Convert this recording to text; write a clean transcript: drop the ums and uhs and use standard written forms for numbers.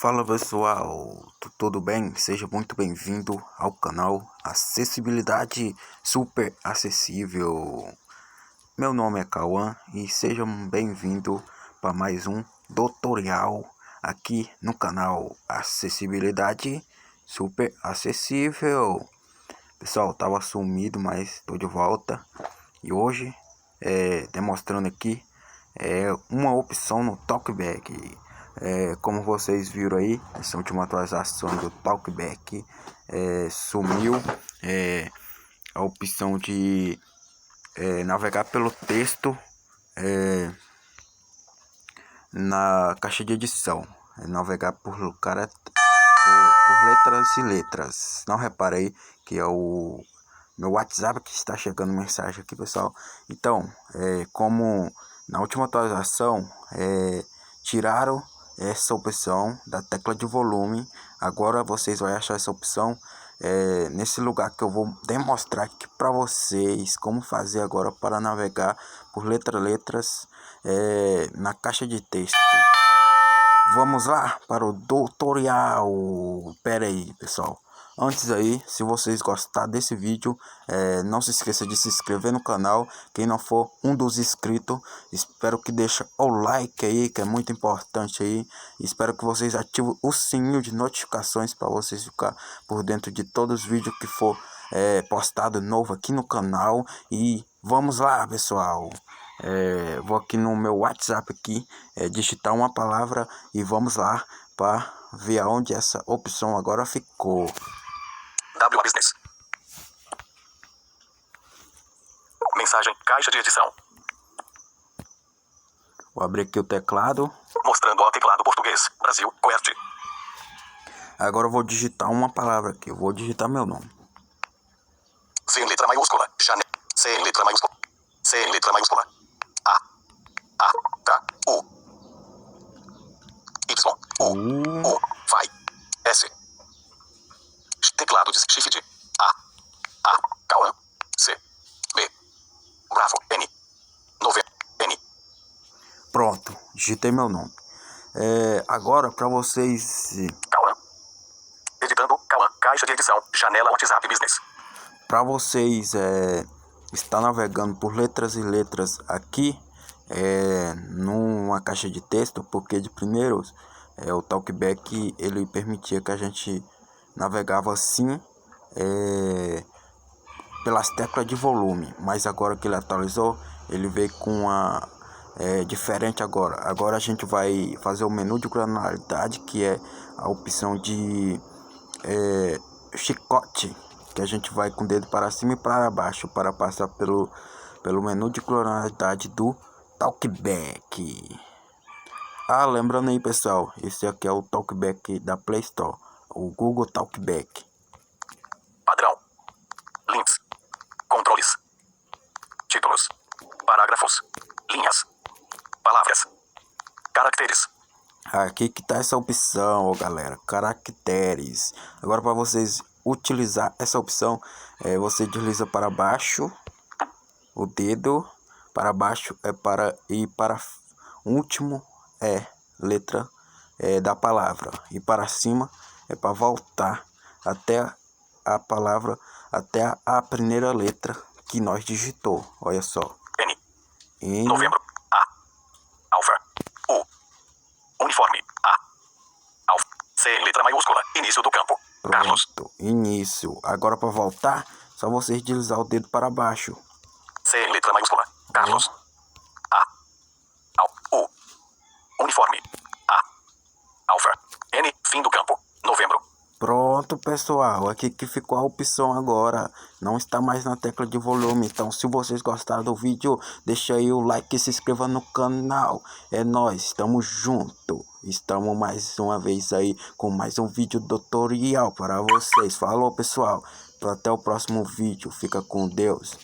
Fala pessoal, tudo bem? Seja muito bem-vindo ao canal Acessibilidade Super Acessível. Meu nome é Cauã e sejam bem-vindos para mais um tutorial aqui no canal Acessibilidade Super Acessível. Pessoal, tava sumido, mas estou de volta e hoje demonstrando aqui uma opção no TalkBack. Como vocês viram aí, essa última atualização do TalkBack sumiu a opção de navegar pelo texto na caixa de edição, navegar por letras e letras. Não reparei que é o meu WhatsApp que está chegando mensagem aqui, pessoal. Então, como na última atualização tiraram essa opção da tecla de volume, agora vocês vão achar essa opção nesse lugar que eu vou demonstrar aqui para vocês como fazer agora para navegar por letras na caixa de texto. Vamos lá para o tutorial. Pera aí, pessoal. Antes aí, se vocês gostaram desse vídeo, não se esqueça de se inscrever no canal. Quem não for um dos inscritos, espero que deixe o like aí, que é muito importante aí. Espero que vocês ativem o sininho de notificações para vocês ficar por dentro de todos os vídeos que for postado novo aqui no canal. E vamos lá, pessoal. Vou aqui no meu WhatsApp aqui, digitar uma palavra e vamos lá para ver aonde essa opção agora ficou. WA Business. Mensagem, caixa de edição. Vou abrir aqui o teclado. Mostrando o teclado português. Brasil, QWERTY. Agora eu vou digitar uma palavra aqui. Eu vou digitar meu nome. C em letra maiúscula. Janela. C em letra maiúscula. C em letra maiúscula. A. K. U. Y. U. Vai. S. Teclado de Shift. A. Cauã. C. B. Bravo. N. N. Pronto, digitei meu nome. Agora para vocês... Cauã. Editando, Cauã. Caixa de edição. Janela WhatsApp Business. Para vocês estar navegando por letras e letras aqui numa caixa de texto, porque de primeiros o TalkBack ele permitia que a gente navegava assim pelas teclas de volume, mas agora que ele atualizou, ele veio com uma diferente agora. Agora a gente vai fazer o menu de granularidade, que é a opção de chicote, que a gente vai com o dedo para cima e para baixo para passar pelo menu de granularidade do TalkBack. Lembrando aí, pessoal, esse aqui é o TalkBack da Play Store, o Google TalkBack. Padrão. Links. Controles. Títulos. Parágrafos. Linhas. Palavras. Caracteres. Aqui que tá essa opção, galera, caracteres. Agora para vocês utilizar essa opção, você desliza para baixo o dedo, para baixo é para ir para o último letra da palavra, e para cima é para voltar até a palavra, até a primeira letra que nós digitou. Olha só. N. Novembro. A. Alfa. U. Uniforme. A. Alfa. C em letra maiúscula. Início do campo. Pronto, Carlos. Início. Agora para voltar, só vocês deslizar o dedo para baixo. C em letra maiúscula. Carlos. A. U. Uniforme. A. Alfa. N. Fim do campo. Novembro. Pronto, pessoal, aqui que ficou a opção agora, não está mais na tecla de volume. Então, se vocês gostaram do vídeo, deixa aí o like e se inscreva no canal. É nóis, estamos juntos. Estamos mais uma vez aí com mais um vídeo tutorial para vocês. Falou, pessoal, até o próximo vídeo, fica com Deus.